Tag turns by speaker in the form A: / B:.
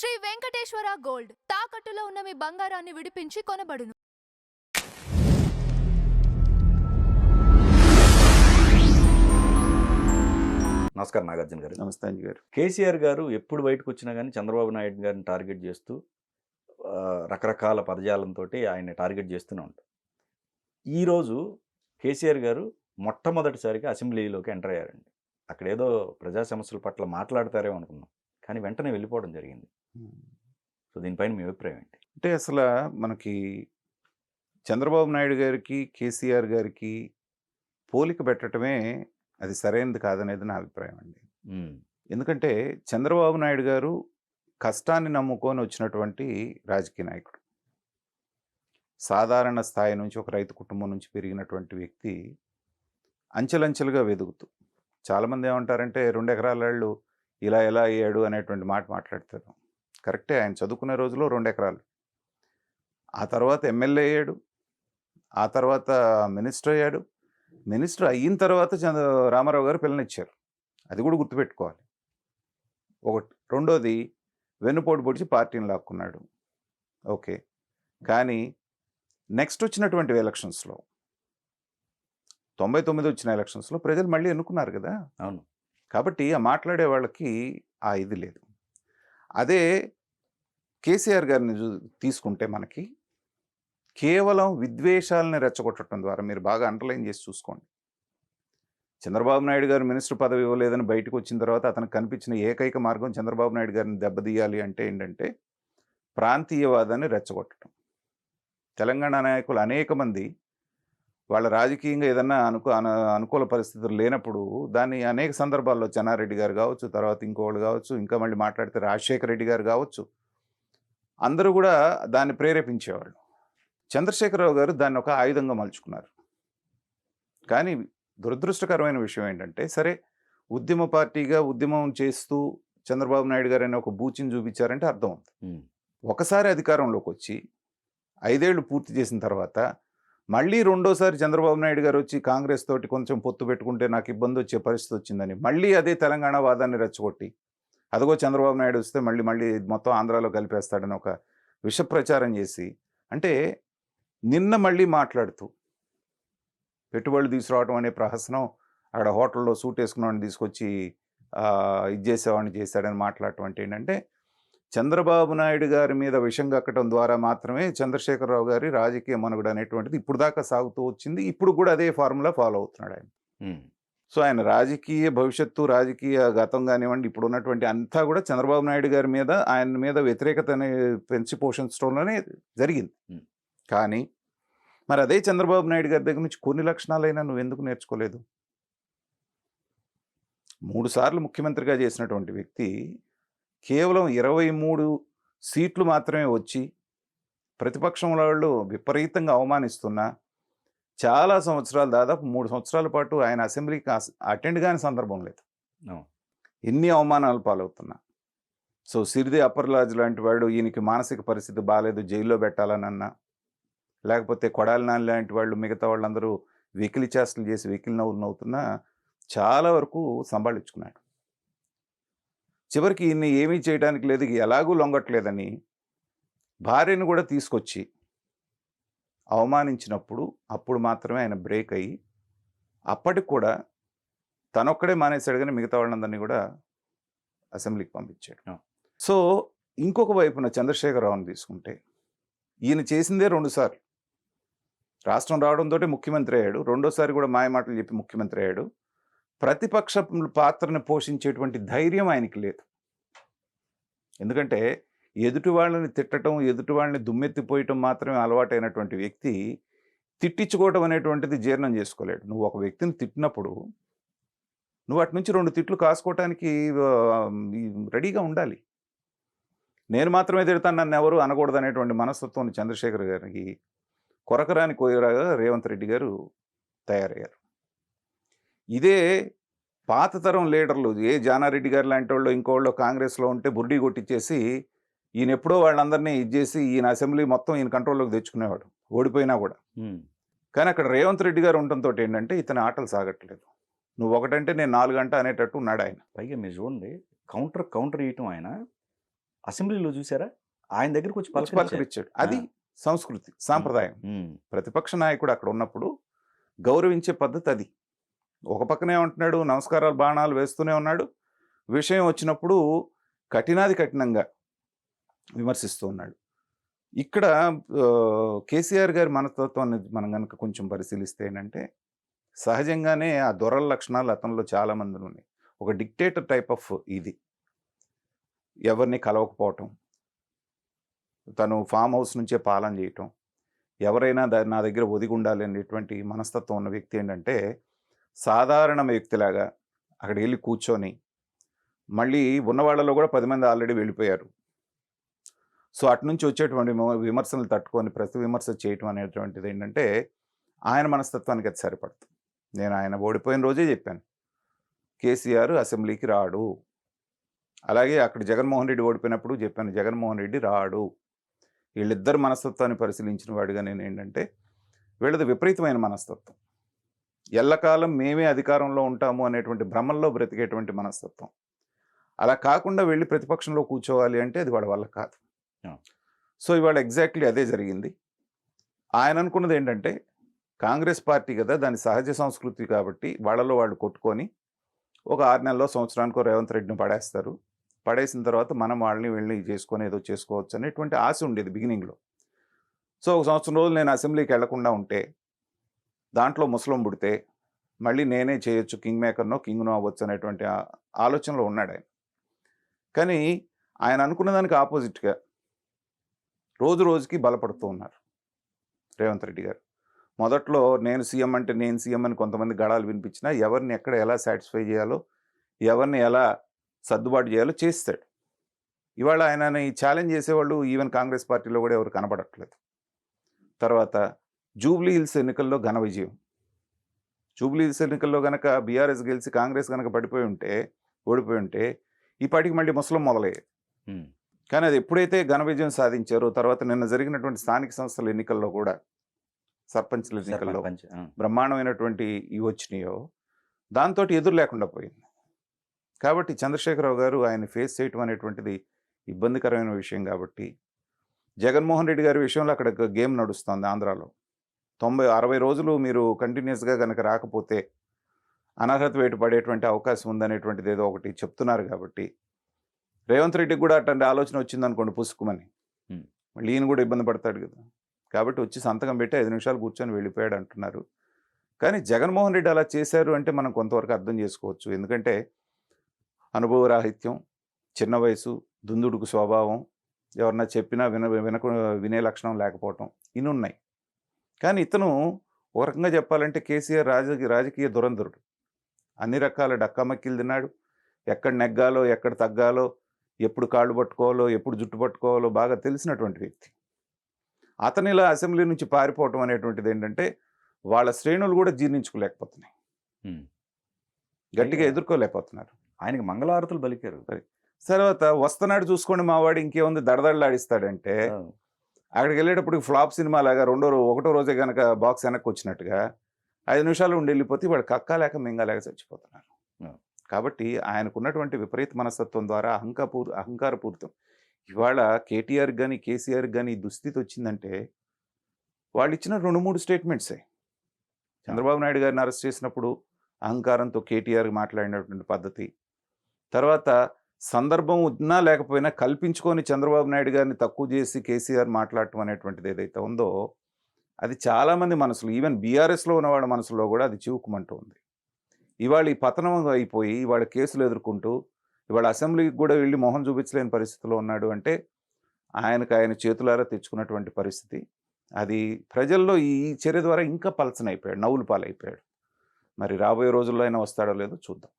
A: Shri Venkateswara gold తాకట్టులో ఉన్న మీ బంగారాన్ని విడిపించి కొనబడును.
B: నమస్కారం నాగార్జున గారు.
C: నమస్తే అంజి గారు.
B: కేసీఆర్ గారు ఎప్పుడు బయటకు వచ్చినా కానీ చంద్రబాబు నాయుడు గారిని టార్గెట్ చేస్తూ రకరకాల పదజాలంతో ఆయన్ని టార్గెట్ చేస్తూనే ఉంటారు. ఈరోజు కేసీఆర్ గారు మొట్టమొదటిసారిగా అసెంబ్లీలోకి ఎంటర్ అయ్యారండి. అక్కడ ఏదో ప్రజా సమస్యల పట్ల మాట్లాడతారేమో అనుకున్నాం, కానీ వెంటనే వెళ్ళిపోవడం జరిగింది. సో దీనిపైన మీ అభిప్రాయం ఏంటి?
C: అంటే అసలు మనకి చంద్రబాబు నాయుడు గారికి కేసీఆర్ గారికి పోలిక పెట్టడమే అది సరైనది కాదనేది నా అభిప్రాయం అండి. ఎందుకంటే చంద్రబాబు నాయుడు గారు కష్టాన్ని నమ్ముకొని వచ్చినటువంటి రాజకీయ నాయకుడు. సాధారణ స్థాయి నుంచి ఒక రైతు కుటుంబం నుంచి పెరిగినటువంటి వ్యక్తి అంచెలంచెలుగా వెదుగుతూ, చాలామంది ఏమంటారంటే 2 ఎకరాల వాళ్ళు ఇలా ఎలా అయ్యాడు అనేటువంటి మాట మాట్లాడతారు. కరెక్టే, ఆయన చదువుకునే రోజులో 2 ఎకరాలు, ఆ తర్వాత ఎమ్మెల్యే అయ్యాడు, ఆ తర్వాత మినిస్టర్ అయ్యాడు. మినిస్టర్ అయిన తర్వాత రామారావు గారు పిల్లనిచ్చారు, అది కూడా గుర్తుపెట్టుకోవాలి. ఒకటి. రెండోది, వెన్నుపోటు పొడిచి పార్టీని లాక్కున్నాడు. ఓకే, కానీ నెక్స్ట్ వచ్చినటువంటి ఎలక్షన్స్లో 99 వచ్చిన ఎలక్షన్స్లో ప్రజలు మళ్ళీ ఎన్నుకున్నారు కదా.
B: అవును.
C: కాబట్టి ఆ మాట్లాడే వాళ్ళకి ఆ ఇది లేదు. అదే కేసీఆర్ గారిని తీసుకుంటే మనకి కేవలం విద్వేషాలని రెచ్చగొట్టడం ద్వారా, మీరు బాగా అండర్లైన్ చేసి చూసుకోండి, చంద్రబాబు నాయుడు గారు మినిస్టర్ పదవి ఇవ్వలేదని బయటకు వచ్చిన తర్వాత అతనికి కనిపించిన ఏకైక మార్గం చంద్రబాబు నాయుడు గారిని దెబ్బతీయాలి అంటే ఏంటంటే ప్రాంతీయవాదాన్ని రెచ్చగొట్టడం. తెలంగాణ నాయకులు అనేక మంది వాళ్ళ రాజకీయంగా ఏదన్నా అనుకూల పరిస్థితులు లేనప్పుడు దాన్ని అనేక సందర్భాల్లో చెన్నారెడ్డి గారు కావచ్చు, తర్వాత ఇంకోళ్ళు కావచ్చు, ఇంకా మళ్ళీ మాట్లాడితే రాజశేఖర రెడ్డి గారు కావచ్చు, అందరూ కూడా దాన్ని ప్రేరేపించేవాళ్ళు. చంద్రశేఖరరావు గారు దాన్ని ఒక ఆయుధంగా మలుచుకున్నారు. కానీ దురదృష్టకరమైన విషయం ఏంటంటే, సరే ఉద్యమ పార్టీగా ఉద్యమం చేస్తూ చంద్రబాబు నాయుడు గారు అనే ఒక బూచిని చూపించారంటే అర్థం అవుతుంది. ఒకసారి అధికారంలోకి వచ్చి 5 ఏళ్ళు పూర్తి చేసిన తర్వాత మళ్ళీ రెండోసారి చంద్రబాబు నాయుడు గారు వచ్చి కాంగ్రెస్ తోటి కొంచెం పొత్తు పెట్టుకుంటే నాకు ఇబ్బంది వచ్చే పరిస్థితి వచ్చిందని మళ్ళీ అదే తెలంగాణ వాదాన్ని రెచ్చగొట్టి, అదిగో చంద్రబాబు నాయుడు వస్తే మళ్ళీ మొత్తం ఆంధ్రాలో కలిపేస్తాడని ఒక విష ప్రచారం చేసి, అంటే నిన్న మళ్ళీ మాట్లాడుతూ పెట్టుబడులు తీసుకురావడం అనే ప్రహసనం, అక్కడ హోటల్లో సూట్ వేసుకున్నవాడిని తీసుకొచ్చి ఇది చేసేవాడిని చేశాడని మాట్లాడటం అంటే ఏంటంటే, చంద్రబాబు నాయుడు గారి మీద విషం కక్కడం ద్వారా మాత్రమే చంద్రశేఖరరావు గారి రాజకీయ మనుగడ అనేటువంటిది ఇప్పుడు దాకా సాగుతూ వచ్చింది. ఇప్పుడు కూడా అదే ఫార్ములా ఫాలో అవుతున్నాడు ఆయన. సో ఆయన రాజకీయ భవిష్యత్తు, రాజకీయ గతం కానివ్వండి, ఇప్పుడు ఉన్నటువంటి అంతా కూడా చంద్రబాబు నాయుడు గారి మీద, ఆయన మీద వ్యతిరేకతని పెంచి పోషించడంలోనే జరిగింది. కానీ మరి అదే చంద్రబాబు నాయుడు గారి దగ్గర నుంచి కొన్ని లక్షణాలైనా నువ్వు ఎందుకు నేర్చుకోలేదు? 3 సార్లు ముఖ్యమంత్రిగా చేసినటువంటి వ్యక్తి కేవలం 23 సీట్లు మాత్రమే వచ్చి ప్రతిపక్షం వాళ్ళు విపరీతంగా అవమానిస్తున్నా, చాలా సంవత్సరాలు, దాదాపు 3 సంవత్సరాల పాటు ఆయన అసెంబ్లీకి అటెండ్ కాని సందర్భం లేదు. ఎన్ని అవమానాలు పాలవుతున్నా. సో సిరిది అప్పర్రాజు లాంటి వాడు, ఈయనకి మానసిక పరిస్థితి బాగాలేదు, జైల్లో పెట్టాలని అన్నా, లేకపోతే కొడాలి నాని లాంటి వాళ్ళు, మిగతా వాళ్ళందరూ వెకిలి చేష్టలు చేసి వెకిలి నవ్వులు నవ్వుతున్నా చాలా వరకు సంభాళించుకున్నాడు. చివరికి ఈయన్ని ఏమీ చేయడానికి లేదు, ఎలాగూ లొంగట్లేదని భార్యను కూడా తీసుకొచ్చి అవమానించినప్పుడు అప్పుడు మాత్రమే ఆయన బ్రేక్ అయ్యి, అప్పటికి కూడా తనొక్కడే మానేశాడు కానీ మిగతా వాళ్ళందరినీ కూడా అసెంబ్లీకి పంపించాడు. సో ఇంకొక వైపున చంద్రశేఖరరావుని తీసుకుంటే, ఈయన చేసిందే 2 సార్లు రాష్ట్రం రావడంతో ముఖ్యమంత్రి అయ్యాడు, రెండోసారి కూడా మాయమాటలు చెప్పి ముఖ్యమంత్రి అయ్యాడు. ప్రతిపక్ష పాత్రను పోషించేటువంటి ధైర్యం ఆయనకి లేదు. ఎందుకంటే ఎదుటి వాళ్ళని తిట్టడం, ఎదుటి వాళ్ళని దుమ్మెత్తిపోయటం మాత్రమే అలవాటైనటువంటి వ్యక్తి తిట్టించుకోవటం అనేటువంటిది జీర్ణం చేసుకోలేడు. నువ్వు ఒక వ్యక్తిని తిట్టినప్పుడు నువ్వు అటు నుంచి 2 తిట్లు కాసుకోవటానికి రెడీగా ఉండాలి. నేను మాత్రమే తిడతాను, నన్ను ఎవరు అనకూడదు అనేటువంటి మనస్తత్వం చంద్రశేఖర్ గారికి కొరకరాని కోయరాగా రేవంత్ రెడ్డి గారు తయారయ్యారు. ఇదే పాత తరం లీడర్లు, ఏ జానారెడ్డి గారు లాంటి వాళ్ళు ఇంకోళ్ళు కాంగ్రెస్లో ఉంటే బుర్డీ కొట్టించేసి ఈయన ఎప్పుడో వాళ్ళందరినీ ఇచ్చేసి ఈయన అసెంబ్లీ మొత్తం ఈయన కంట్రోల్లోకి తెచ్చుకునేవాడు, ఓడిపోయినా కూడా. కానీ అక్కడ రేవంత్ రెడ్డి గారు ఉండటంతో ఏంటంటే ఇతని ఆటలు సాగట్లేదు. నువ్వు ఒకటంటే నేను 4 గంట అనేటట్టు ఉన్నాడు ఆయన.
B: పైగా మీరు చూడండి, కౌంటర్ ఇవ్వటం ఆయన అసెంబ్లీలో చూసారా ఆయన దగ్గరకు వచ్చి
C: వచ్చి పలకరించాడు. అది
B: ఆ.
C: సంస్కృతి, సాంప్రదాయం.
B: ఉమ్,
C: ప్రతిపక్ష నాయకుడు అక్కడ ఉన్నప్పుడు గౌరవించే పద్ధతి అది. ఒక పక్కనే ఉంటున్నాడు, నమస్కారాలు బాణాలు వేస్తూనే ఉన్నాడు, విషయం వచ్చినప్పుడు కఠినాది కఠినంగా విమర్శిస్తూ ఉన్నాడు. ఇక్కడ కేసీఆర్ గారి మనస్తత్వాన్ని మనం కనుక కొంచెం పరిశీలిస్తే ఏంటంటే సహజంగానే ఆ దొరల లక్షణాలు అతనిలో చాలా మందిలో ఉన్నాయి. ఒక డిక్టేటర్ టైప్ ఆఫ్ ఇది, ఎవరిని కలవకపోవటం, తను ఫామ్ హౌస్ నుంచే పాలన చేయటం, ఎవరైనా నా దగ్గర ఒదిగి ఉండాలి అనేటువంటి మనస్తత్వం ఉన్న వ్యక్తి ఏంటంటే సాధారణ వ్యక్తిలాగా అక్కడికి వెళ్ళి కూర్చొని, మళ్ళీ ఉన్న వాళ్ళలో కూడా 10 మంది ఆల్రెడీ వెళ్ళిపోయారు. సో అటు నుంచి వచ్చేటువంటి విమర్శలు తట్టుకొని ప్రతి విమర్శ చేయటం అనేటువంటిది ఏంటంటే ఆయన మనస్తత్వానికి అది సరిపడుతుంది. నేను ఆయన ఓడిపోయిన రోజే చెప్పాను, కేసీఆర్ అసెంబ్లీకి రాడు. అలాగే అక్కడ జగన్మోహన్ రెడ్డి ఓడిపోయినప్పుడు చెప్పాను, జగన్మోహన్ రెడ్డి రాడు. వీళ్ళిద్దరు మనస్తత్వాన్ని పరిశీలించిన వాడిగా నేను ఏంటంటే వీళ్ళది విపరీతమైన మనస్తత్వం. ఎల్లకాలం మేమే అధికారంలో ఉంటాము అనేటువంటి భ్రమల్లో బ్రతికేటువంటి మనస్తత్వం. అలా కాకుండా వెళ్ళి ప్రతిపక్షంలో కూర్చోవాలి అంటే అది వాళ్ళ వల్ల కాదు. సో ఇవాళ ఎగ్జాక్ట్లీ అదే జరిగింది. ఆయన అనుకున్నది ఏంటంటే కాంగ్రెస్ పార్టీ కదా, దాని సహజ సంస్కృతి కాబట్టి వాళ్ళలో వాళ్ళు కొట్టుకొని ఒక 6 నెలల్లో సంవత్సరానికో రేవంత్ రెడ్డిని పడేస్తారు. పడేసిన తర్వాత మనం వాళ్ళని వెళ్ళి చేసుకొని ఏదో చేసుకోవచ్చు అనేటువంటి ఆశ ఉండేది బిగినింగ్లో. సో ఒక సంవత్సరం రోజులు నేను అసెంబ్లీకి వెళ్లకుండా ఉంటే దాంట్లో ముసలం పుడితే మళ్ళీ నేనే చేయొచ్చు, కింగ్ మేకర్నో కింగ్నో అవ్వచ్చు అనేటువంటి ఆలోచనలో ఉన్నాడు ఆయన. కానీ ఆయన అనుకున్న దానికి ఆపోజిట్గా రోజు రోజుకి బలపడుతూ ఉన్నారు రేవంత్ రెడ్డి గారు. మొదట్లో నేను సీఎం అంటే నేను సీఎం అని కొంతమంది గళాలు వినిపించినా ఎవరిని ఎక్కడ ఎలా సాటిస్ఫై చేయాలో, ఎవరిని ఎలా సర్దుబాటు చేయాలో చేస్తాడు. ఇవాళ ఆయనని ఛాలెంజ్ చేసేవాళ్ళు ఈవెన్ కాంగ్రెస్ పార్టీలో కూడా ఎవరు కనబడట్లేదు. తర్వాత జూబ్లీ హిల్స్ ఎన్నికల్లో ఘన విజయం. జూబ్లీ హిల్స్ ఎన్నికల్లో కనుక బీఆర్ఎస్ గెలిచి కాంగ్రెస్ కనుక ఓడిపోయి ఉంటే ఈ పార్టీకి మళ్ళీ ముసలం మొదలయ్యేది. కానీ అది ఎప్పుడైతే ఘన విజయం సాధించారో తర్వాత నిన్న జరిగినటువంటి స్థానిక సంస్థల ఎన్నికల్లో కూడా సర్పంచ్ల ఎన్నికల్లో బ్రహ్మాండమైనటువంటి ఇవి వచ్చినాయో దాంతో ఎదురు లేకుండా పోయింది. కాబట్టి చంద్రశేఖరరావు గారు ఆయన ఫేస్ చేయటం అనేటువంటిది ఇబ్బందికరమైన విషయం. కాబట్టి జగన్మోహన్ రెడ్డి గారి విషయంలో అక్కడ గేమ్ నడుస్తుంది ఆంధ్రాలో. 60 రోజులు మీరు కంటిన్యూస్గా కనుక రాకపోతే అనర్హత వేటు పడేటువంటి అవకాశం ఉందనేటువంటిది ఏదో ఒకటి చెప్తున్నారు. కాబట్టి రేవంత్ రెడ్డికి కూడా అట్లాంటి ఆలోచన వచ్చిందనుకోండి పుసుకుమని, మళ్ళీ ఈయన కూడా ఇబ్బంది పడతాడు కదా. కాబట్టి వచ్చి సంతకం పెట్టి 5 నిమిషాలు కూర్చొని వెళ్ళిపోయాడు అంటున్నారు. కానీ జగన్మోహన్ రెడ్డి అలా చేశారు అంటే మనం కొంతవరకు అర్థం చేసుకోవచ్చు. ఎందుకంటే అనుభవరాహిత్యం, చిన్న వయసు, దుందుడుకు స్వభావం, ఎవరన్నా చెప్పినా వినే లక్షణం లేకపోవటం ఇన్ని ఉన్నాయి. కానీ ఇతను ఒక రకంగా చెప్పాలంటే కేసీఆర్ రాజకీయ దురంధరుడు. అన్ని రకాల డక్కామక్కిలు తిన్నాడు. ఎక్కడ నెగ్గాలో, ఎక్కడ తగ్గాలో, ఎప్పుడు కాళ్ళు పట్టుకోవాలో, ఎప్పుడు జుట్టు పట్టుకోవాలో బాగా తెలిసినటువంటి వ్యక్తి. అతను ఇలా అసెంబ్లీ నుంచి పారిపోవటం అనేటువంటిది ఏంటంటే వాళ్ళ శ్రేణులు కూడా జీర్ణించుకోలేకపోతున్నాయి, గట్టిగా ఎదుర్కోలేకపోతున్నారు.
B: ఆయనకి మంగళహారతులు పలికారు.
C: తర్వాత వస్తున్నాడు చూసుకోండి మావాడు ఇంకేముంది దడదడలాడిస్తాడంటే అక్కడికి వెళ్ళేటప్పుడు ఫ్లాప్ సినిమా లాగా ఒకటో రోజే కనుక బాక్స్ వెనక్కి వచ్చినట్టుగా 5 నిమిషాలు ఉండి వెళ్ళిపోతే వాడు కక్కలేక మింగలేక చచ్చిపోతున్నారు. కాబట్టి ఆయనకున్నటువంటి విపరీత మనస్తత్వం ద్వారా అహంకారపూరితం. ఇవాళ కేటీఆర్ కానీ కేసీఆర్ కానీ దుస్థితి వచ్చిందంటే వాళ్ళు ఇచ్చిన 2-3 స్టేట్మెంట్సే. చంద్రబాబు నాయుడు గారిని అరెస్ట్ చేసినప్పుడు అహంకారంతో కేటీఆర్ మాట్లాడినటువంటి పద్ధతి, తర్వాత సందర్భం ఉన్నా లేకపోయినా కల్పించుకొని చంద్రబాబు నాయుడు గారిని తక్కువ చేసి కేసీఆర్ మాట్లాడటం అనేటువంటిది ఏదైతే ఉందో అది చాలామంది మనసులో, ఈవెన్ బీఆర్ఎస్లో ఉన్న వాళ్ళ మనసులో కూడా అది చివుకుమంటూ ఉంది. ఇవాళ ఈ పతనం అయిపోయి ఇవాళ కేసులు ఎదుర్కొంటూ ఇవాళ అసెంబ్లీకి కూడా వెళ్ళి మొహం చూపించలేని పరిస్థితిలో ఉన్నాడు అంటే ఆయన చేతులారా తెచ్చుకున్నటువంటి పరిస్థితి. అది ప్రజల్లో ఈ చర్య ద్వారా ఇంకా పలచనైపోయాడు, నవ్వులు పాలైపోయాడు. మరి రాబోయే రోజుల్లో అయినా వస్తాడో లేదో చూద్దాం.